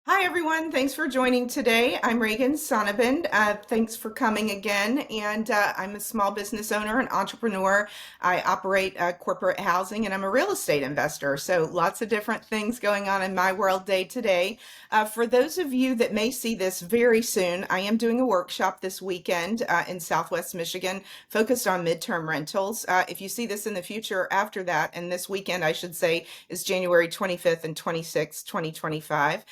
Hi, everyone. Thanks for joining today. I'm Reagan Sonnabend. Thanks for coming again. I'm a small business owner and entrepreneur. I operate corporate housing and I'm a real estate investor. So lots of different things going on in my world day to day. For those of you that may see this very soon, I am doing a workshop this weekend in Southwest Michigan focused on midterm rentals. If you see this in the future after that, and this weekend, I should say, is January 25th and 26th, 2025.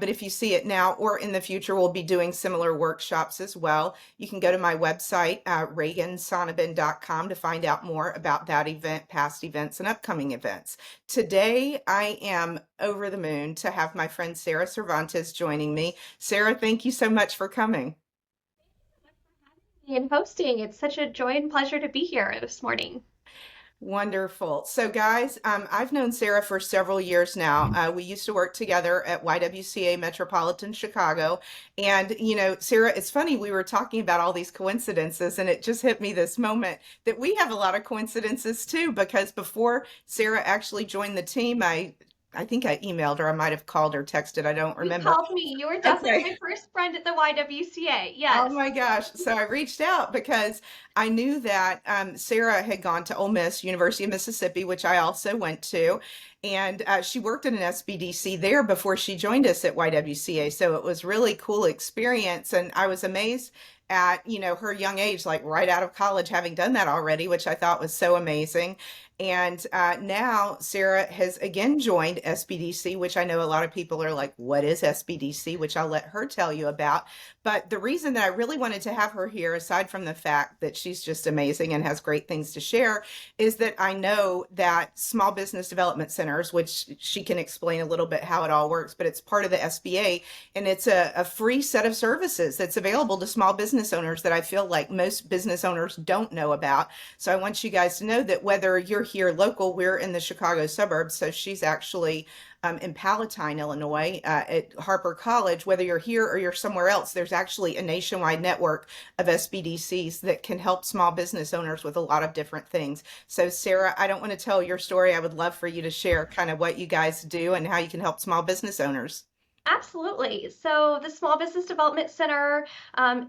But if you see it now or in the future, we'll be doing similar workshops as well. You can go to my website, reagansonnabend.com, to find out more about that event, past events, and upcoming events. Today, I am over the moon to have my friend Sarah Cervantes joining me. Sarah, thank you so much for coming. And hosting. It's such a joy and pleasure to be here this morning. Wonderful. So, guys, I've known Sarah for several years now. We used to work together at YWCA Metropolitan Chicago. Sarah, it's funny, we were talking about all these coincidences, and it just hit me this moment that we have a lot of coincidences too, because before Sarah actually joined the team, I think I emailed her, I might have called or texted, I don't You remember. called me. You were definitely Okay. my first friend at the YWCA. Oh Yes. my gosh. So I reached out because I knew that Sarah had gone to Ole Miss, University of Mississippi, which I also went to. And she worked in an SBDC there before she joined us at YWCA. So it was really cool experience. And I was amazed at, her young age, like right out of college, having done that already, which I thought was so amazing. And now Sarah has again joined SBDC, which I know a lot of people are like, what is SBDC? Which I'll let her tell you about. But the reason that I really wanted to have her here, aside from the fact that she's just amazing and has great things to share, is that I know that small business development centers, which she can explain a little bit how it all works, but it's part of the SBA, and it's a free set of services that's available to small business owners that I feel like most business owners don't know about. So I want you guys to know that whether you're here local, we're in the Chicago suburbs, so she's actually in Palatine, Illinois, at Harper College. Whether you're here or you're somewhere else, there's actually a nationwide network of SBDCs that can help small business owners with a lot of different things. So, Sarah, I don't want to tell your story. I would love for you to share kind of what you guys do and how you can help small business owners. Absolutely. So the Small Business Development Center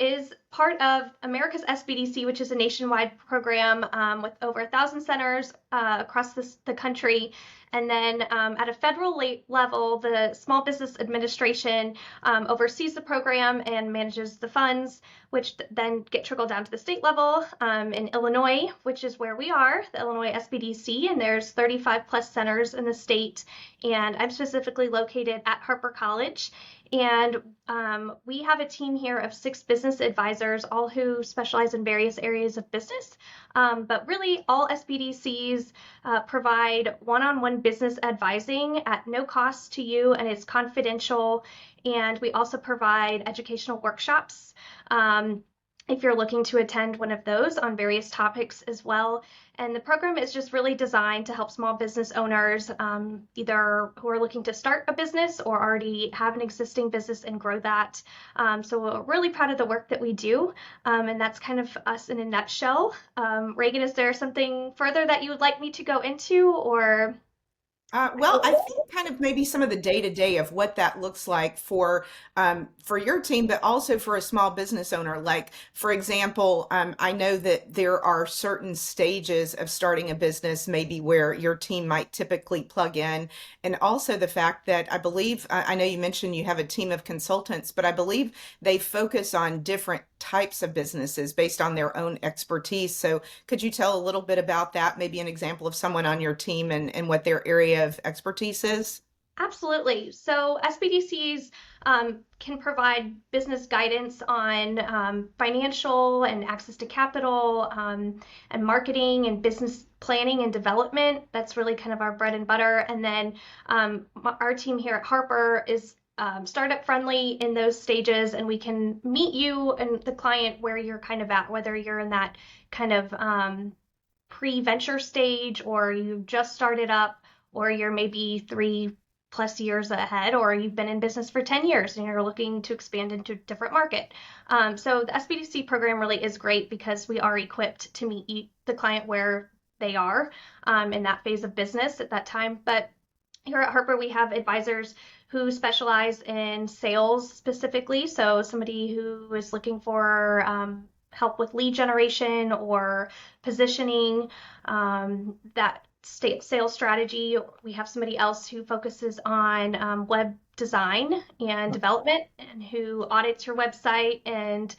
is part of America's SBDC, which is a nationwide program with over 1,000 centers across the country. And then at a federal level, the Small Business Administration oversees the program and manages the funds, which then get trickled down to the state level in Illinois, which is where we are, the Illinois SBDC, and there's 35 plus centers in the state. And I'm specifically located at Harper College. And we have a team here of 6 business advisors, all who specialize in various areas of business. But really, all SBDCs provide one-on-one business advising at no cost to you, and it's confidential. And we also provide educational workshops. If you're looking to attend one of those on various topics as well. And the program is just really designed to help small business owners, either who are looking to start a business or already have an existing business and grow that. So we're really proud of the work that we do. And that's kind of us in a nutshell. Reagan, is there something further that you would like me to go into or? Well, I think kind of maybe some of the day to day of what that looks like for your team, but also for a small business owner. Like, for example, I know that there are certain stages of starting a business, maybe where your team might typically plug in, and also the fact that I believe I know you mentioned you have a team of consultants, but I believe they focus on different types of businesses based on their own expertise. So, could you tell a little bit about that? Maybe an example of someone on your team and what their area of expertise is? Absolutely. So SBDCs can provide business guidance on financial and access to capital and marketing and business planning and development. That's really kind of our bread and butter. And then our team here at Harper is startup friendly in those stages, and we can meet you and the client where you're kind of at, whether you're in that kind of pre-venture stage or you've just started up or you're maybe 3+ years ahead, or you've been in business for 10 years and you're looking to expand into a different market. So the SBDC program really is great because we are equipped to meet the client where they are in that phase of business at that time. But here at Harper, we have advisors who specialize in sales specifically. So somebody who is looking for help with lead generation or positioning, that state sales strategy. We have somebody else who focuses on web design and development and who audits your website and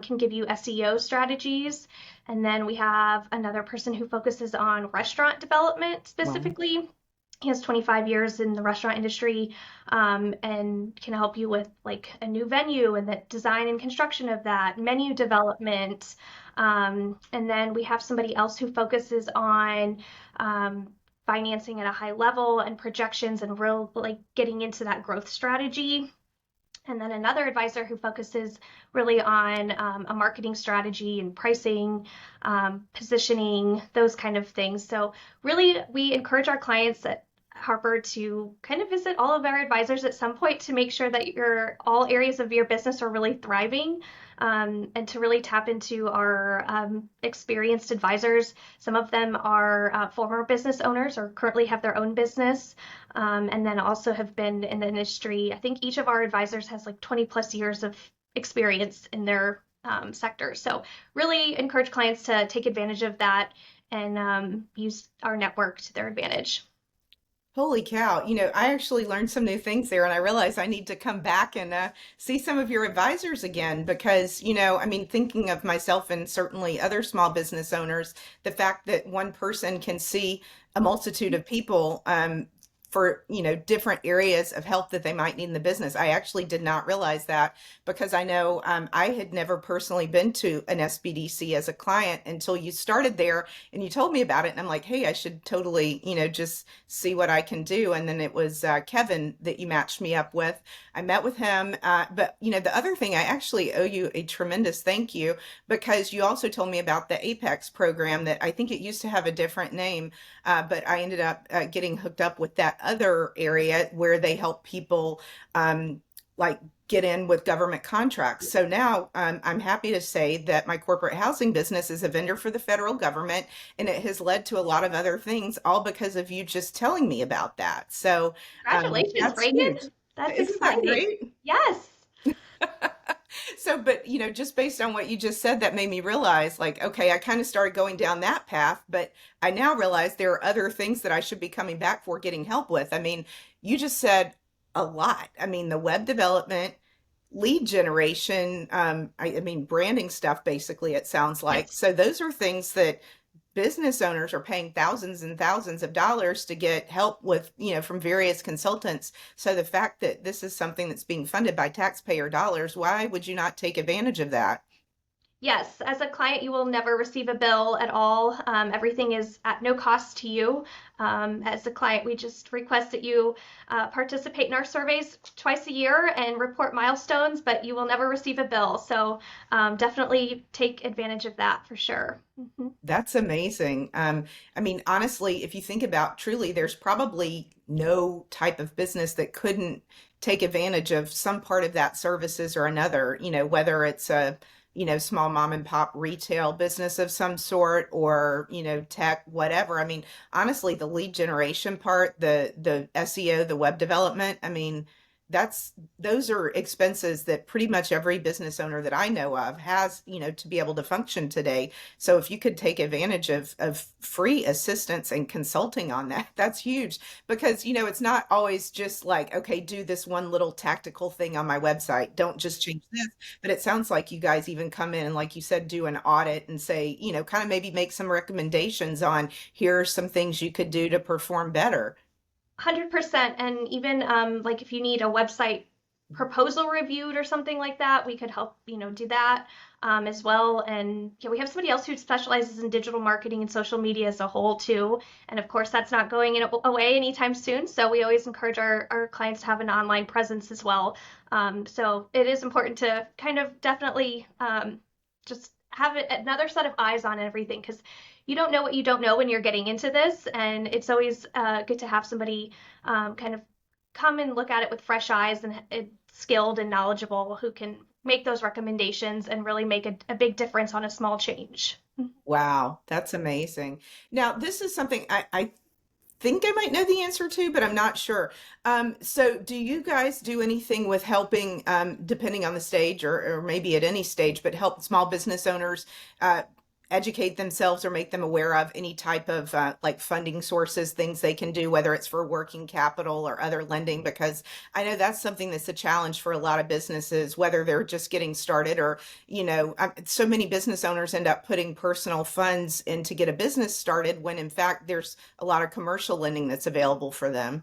can give you SEO strategies. And then we have another person who focuses on restaurant development Wow. specifically. He has 25 years in the restaurant industry, and can help you with like a new venue and the design and construction of that, menu development. And then we have somebody else who focuses on financing at a high level and projections and real like getting into that growth strategy. And then another advisor who focuses really on a marketing strategy and pricing, positioning, those kind of things. So, really, we encourage our clients at Harper to kind of visit all of our advisors at some point to make sure that your all areas of your business are really thriving, and to really tap into our experienced advisors. Some of them are former business owners or currently have their own business, and then also have been in the industry. I think each of our advisors has like 20 plus years of experience in their sector. So, really encourage clients to take advantage of that and use our network to their advantage. Holy cow. I actually learned some new things there, and I realized I need to come back and see some of your advisors again because, I mean, thinking of myself and certainly other small business owners, the fact that one person can see a multitude of people for, different areas of help that they might need in the business. I actually did not realize that because I know I had never personally been to an SBDC as a client until you started there and you told me about it. And I'm like, hey, I should totally, just see what I can do. And then it was Kevin that you matched me up with. I met with him. But, the other thing, I actually owe you a tremendous thank you because you also told me about the Apex program that I think it used to have a different name, but I ended up getting hooked up with that other area where they help people like get in with government contracts. So now I'm happy to say that my corporate housing business is a vendor for the federal government, and it has led to a lot of other things, all because of you just telling me about that. So Congratulations, that's huge. Reagan. That's Isn't that exciting. great? Yes. So, but just based on what you just said, that made me realize, like, okay, I kind of started going down that path, but I now realize there are other things that I should be coming back for getting help with. I mean, you just said a lot. I mean, the web development, lead generation, I mean, branding stuff, basically, it sounds like. Yes. So those are things that business owners are paying thousands and thousands of dollars to get help with, from various consultants. So the fact that this is something that's being funded by taxpayer dollars, why would you not take advantage of that? Yes, as a client, you will never receive a bill at all. Everything is at no cost to you. As a client, we just request that you participate in our surveys twice a year and report milestones, but you will never receive a bill. So definitely take advantage of that for sure. Mhm. That's amazing. I mean, honestly, if you think about truly, there's probably no type of business that couldn't take advantage of some part of that services or another, whether it's a, small mom and pop retail business of some sort or, tech, whatever. I mean, honestly, the lead generation part, the SEO, the web development, I mean, those are expenses that pretty much every business owner that I know of has, to be able to function today. So if you could take advantage of free assistance and consulting on that, that's huge because, it's not always just like, okay, do this one little tactical thing on my website. Don't just change this. But it sounds like you guys even come in and, like you said, do an audit and say, kind of maybe make some recommendations on here are some things you could do to perform better. 100%. And even like if you need a website proposal reviewed or something like that, we could help, do that as well. And yeah, we have somebody else who specializes in digital marketing and social media as a whole too. And of course, that's not going away anytime soon. So we always encourage our clients to have an online presence as well. So it is important to kind of definitely just have another set of eyes on everything because you don't know what you don't know when you're getting into this, and it's always good to have somebody kind of come and look at it with fresh eyes and skilled and knowledgeable who can make those recommendations and really make a big difference on a small change. Wow, that's amazing. Now, this is something I think I might know the answer to, but I'm not sure. So do you guys do anything with helping, depending on the stage or maybe at any stage, but help small business owners uh, educate themselves or make them aware of any type of like funding sources, things they can do, whether it's for working capital or other lending? Because I know that's something that's a challenge for a lot of businesses, whether they're just getting started or, so many business owners end up putting personal funds in to get a business started when in fact there's a lot of commercial lending that's available for them.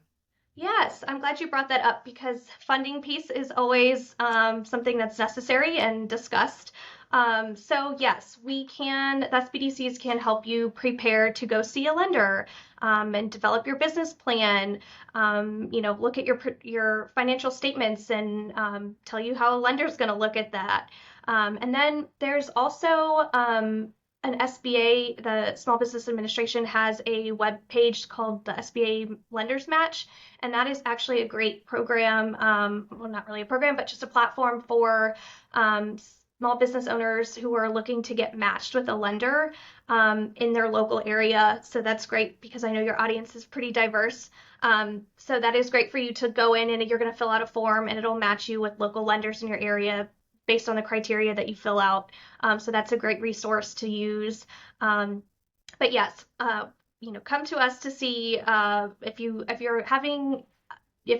Yes, I'm glad you brought that up because funding piece is always something that's necessary and discussed. So yes, the SBDCs can help you prepare to go see a lender and develop your business plan. Look at your financial statements and tell you how a lender is going to look at that. And then there's also an SBA, the Small Business Administration has a web page called the SBA Lenders Match, and that is actually a great program. Well, not really a program, but just a platform for small business owners who are looking to get matched with a lender in their local area. So that's great because I know your audience is pretty diverse. So that is great for you to go in and you're going to fill out a form and it'll match you with local lenders in your area based on the criteria that you fill out. So that's a great resource to use. But yes, come to us to see if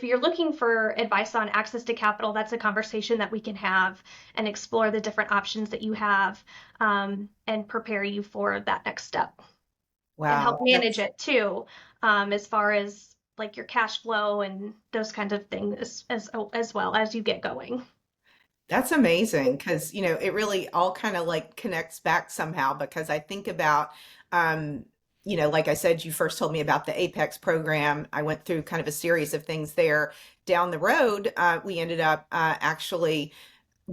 you're looking for advice on access to capital. That's a conversation that we can have and explore the different options that you have and prepare you for that next step and help Wow, manage it too, as far as like your cash flow and those kinds of things as well as you get going. that's amazing because, it really all kind of like connects back somehow because I think about, like I said, you first told me about the Apex program. I went through kind of a series of things there. Down the road, we ended up actually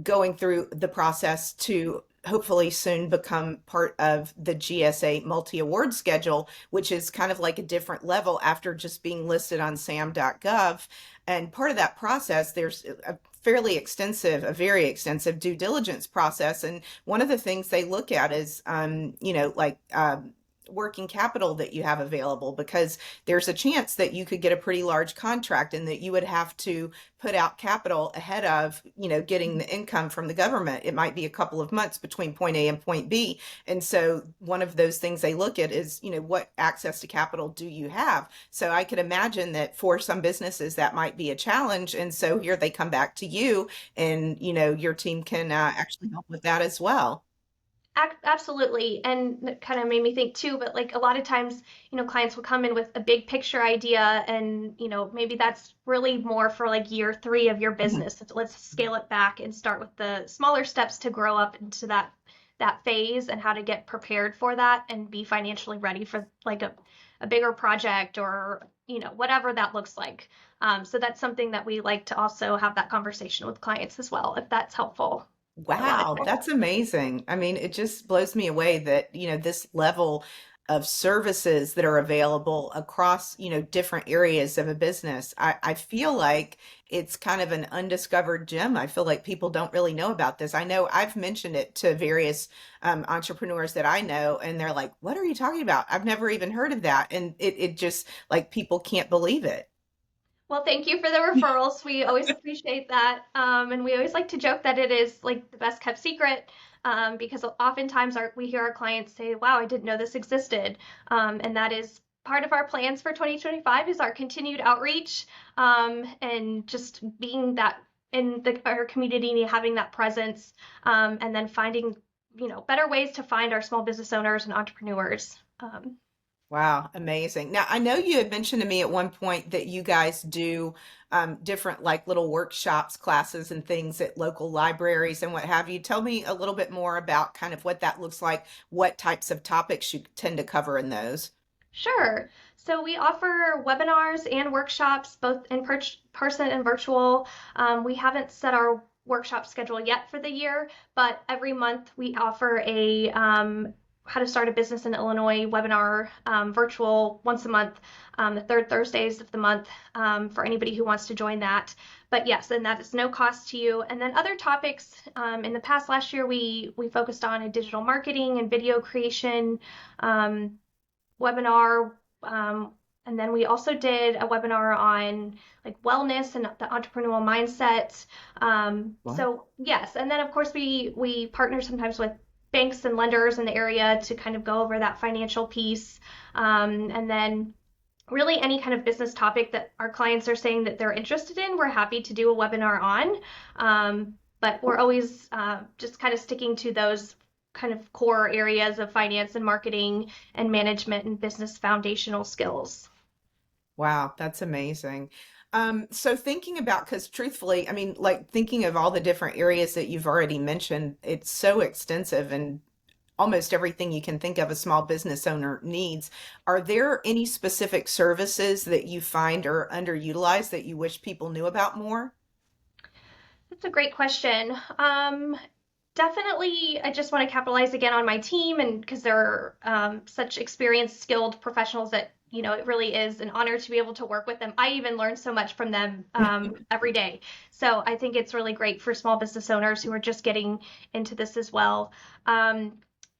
going through the process to hopefully soon become part of the GSA multi-award schedule, which is kind of like a different level after just being listed on sam.gov. And part of that process, there's a very extensive due diligence process. And one of the things they look at is, working capital that you have available because there's a chance that you could get a pretty large contract and that you would have to put out capital ahead of, getting the income from the government. It might be a couple of months between point A and point B. And so one of those things they look at is, what access to capital do you have? So I could imagine that for some businesses that might be a challenge. And so here they come back to you and, your team can actually help with that as well. Absolutely. And it kind of made me think too, but like a lot of times, clients will come in with a big picture idea and, maybe that's really more for like year 3 of your business. Let's scale it back and start with the smaller steps to grow up into that phase and how to get prepared for that and be financially ready for like a bigger project or, whatever that looks like. So that's something that we like to also have that conversation with clients as well, if that's helpful a lot of Wow, times. that's amazing. I mean, it just blows me away that, this level of services that are available across, different areas of a business. I feel like it's kind of an undiscovered gem. I feel like people don't really know about this. I know I've mentioned it to various entrepreneurs that I know, and they're like, what are you talking about? I've never even heard of that. And it just like people can't believe it. Well, thank you for the referrals. We always appreciate that. And we always like to joke that it is like the best kept secret because oftentimes we hear our clients say, wow, I didn't know this existed. And that is part of our plans for 2025 is our continued outreach and just being that in our community, having that presence, and then finding, better ways to find our small business owners and entrepreneurs. Wow, amazing. Now, I know you had mentioned to me at one point that you guys do different like little workshops, classes, and things at local libraries and what have you. Tell me a little bit more about kind of what that looks like, what types of topics you tend to cover in those. Sure. So we offer webinars and workshops, both in person and virtual. We haven't set our workshop schedule yet for the year, but every month we offer a how to start a business in Illinois webinar, virtual once a month, the third Thursdays of the month, for anybody who wants to join that. But yes, and that is no cost to you. And then other topics, in the past last year, we focused on a digital marketing and video creation webinar. And then we also did a webinar on like wellness and the entrepreneurial mindset. What? So yes, and then of course we partner sometimes with banks and lenders in the area to kind of go over that financial piece. And then really any kind of business topic that our clients are saying that they're interested in, we're happy to do a webinar on. But we're always just kind of sticking to those kind of core areas of finance and marketing and management and business foundational skills. Wow, that's amazing. So thinking about, because truthfully, I mean, like thinking of all the different areas that you've already mentioned, it's so extensive and almost everything you can think of a small business owner needs. Are there any specific services that you find are underutilized that you wish people knew about more? That's a great question. Definitely, I just want to capitalize again on my team, and because they're such experienced, skilled professionals that it really is an honor to be able to work with them. I even learn so much from them every day. So I think it's really great for small business owners who are just getting into this as well. Um,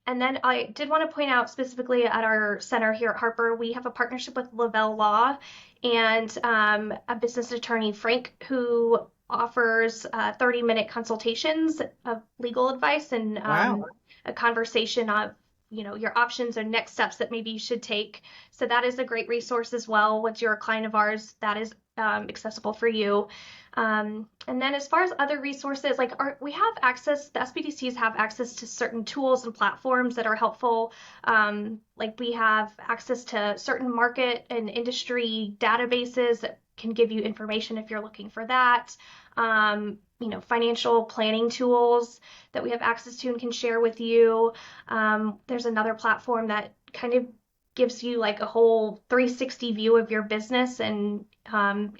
and then I did want to point out specifically at our center here at Harper, we have a partnership with Lavelle Law and a business attorney, Frank, who offers 30-minute consultations of legal advice and Wow. a conversation of your options and next steps that maybe you should take. So that is a great resource as well. Once you're a client of ours, that is accessible for you. And then as far as other resources, like we have access, the SBDCs have access to certain tools and platforms that are helpful. Like we have access to certain market and industry databases that can give you information if you're looking for that. Financial planning tools that we have access to and can share with you. There's another platform that kind of gives you like a whole 360 view of your business and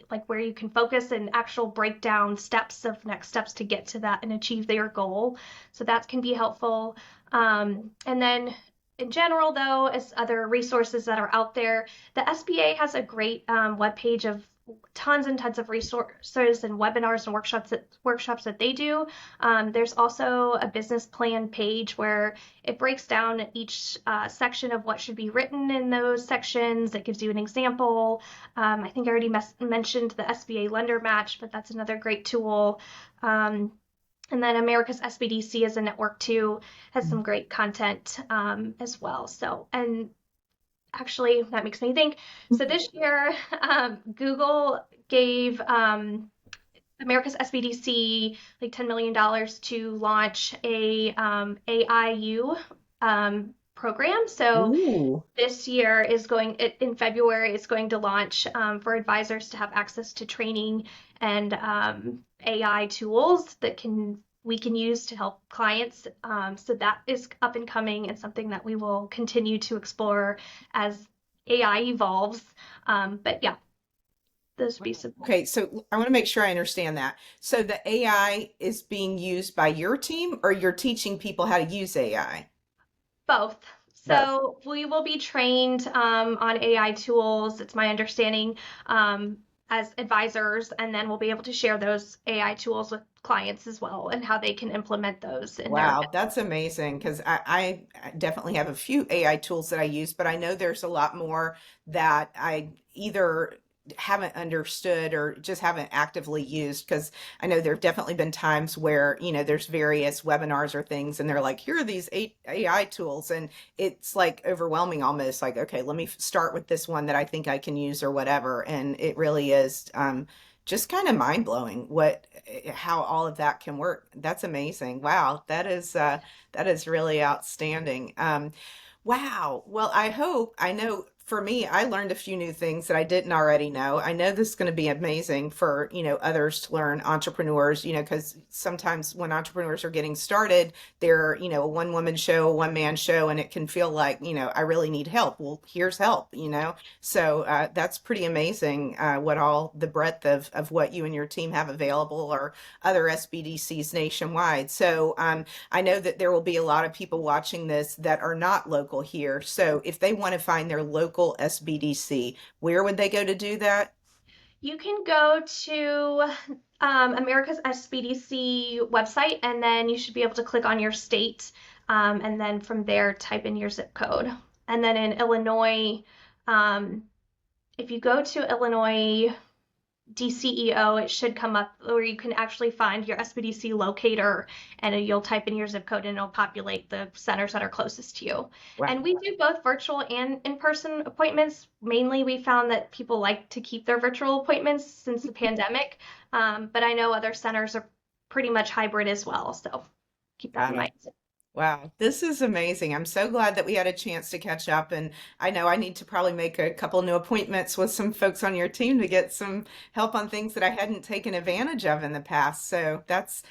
like where you can focus and actual breakdown steps of next steps to get to that and achieve their goal. So that can be helpful. And then in general, though, as other resources that are out there, the SBA has a great webpage of tons and tons of resources and webinars and workshops that they do. There's also a business plan page where it breaks down each section of what should be written in those sections. It gives you an example. I think I already mentioned the SBA Lender Match, but that's another great tool. And then America's SBDC as a network too has some great content as well. So, and actually, that makes me think. So this year, Google gave America's SBDC like $10 million to launch a AIU program. So Ooh. this year is going in February. It's going to launch for advisors to have access to training and AI tools that we can use to help clients. So that is up and coming and something that we will continue to explore as AI evolves. But yeah, those Wow. pieces. Okay, so I want to make sure I understand that. So the AI is being used by your team, or you're teaching people how to use AI? Both. Both. So we will be trained on AI tools, it's my understanding, as advisors, and then we'll be able to share those AI tools with clients as well and how they can implement those in their Wow, business. that's amazing because I definitely have a few AI tools that I use, but I know there's a lot more that I either haven't understood or just haven't actively used because I know there have definitely been times where, there's various webinars or things and they're like, here are these AI tools. And it's like overwhelming almost like, okay, let me start with this one that I think I can use or whatever. And it really is just kind of mind blowing how all of that can work. That's amazing. Wow, that is really outstanding. Wow. Well, I know for me, I learned a few new things that I didn't already know. I know this is going to be amazing for, others to learn, entrepreneurs, because sometimes when entrepreneurs are getting started, they're, a one woman show, a one man show, and it can feel like, I really need help. Well, here's help. So that's pretty amazing what all the breadth of what you and your team have available or other SBDCs nationwide. So I know that there will be a lot of people watching this that are not local here. So if they want to find their local SBDC, where would they go to do that? You can go to America's SBDC website, and then you should be able to click on your state, and then from there type in your zip code. And then in Illinois, um, if you go to Illinois DCEO, it should come up where you can actually find your SBDC locator, and you'll type in your zip code and it'll populate the centers that are closest to you. And Wow. we do both virtual and in-person appointments. Mainly, we found that people like to keep their virtual appointments since the pandemic, but I know other centers are pretty much hybrid as well, so keep that in Got it. mind. Wow, this is amazing. I'm so glad that we had a chance to catch up. And I know I need to probably make a couple new appointments with some folks on your team to get some help on things that I hadn't taken advantage of in the past. So that's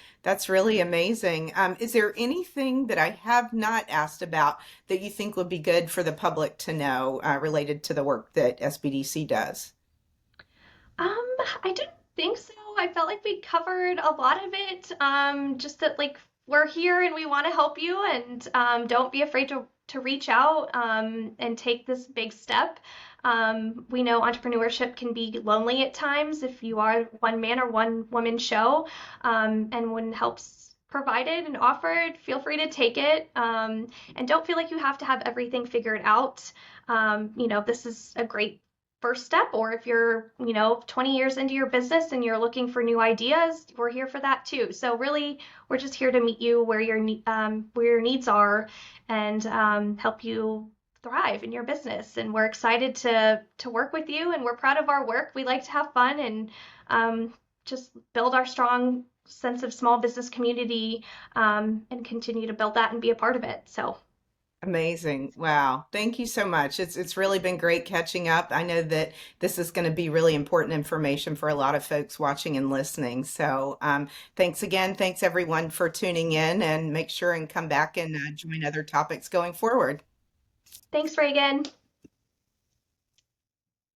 really amazing. Is there anything that I have not asked about that you think would be good for the public to know related to the work that SBDC does? I didn't think so. I felt like we covered a lot of it. Just that like we're here and we want to help you, and don't be afraid to reach out and take this big step. We know entrepreneurship can be lonely at times if you are one man or one woman show, and when help's provided and offered, feel free to take it. And don't feel like you have to have everything figured out. This is a great first step, or if you're 20 years into your business and you're looking for new ideas, we're here for that too. So really, we're just here to meet you where your needs are, and help you thrive in your business. And we're excited to work with you, and we're proud of our work. We like to have fun and just build our strong sense of small business community, and continue to build that and be a part of it. So Amazing. Wow. Thank you so much. It's really been great catching up. I know that this is going to be really important information for a lot of folks watching and listening. So, thanks again. Thanks everyone for tuning in, and make sure and come back and join other topics going forward. thanks, Reagan.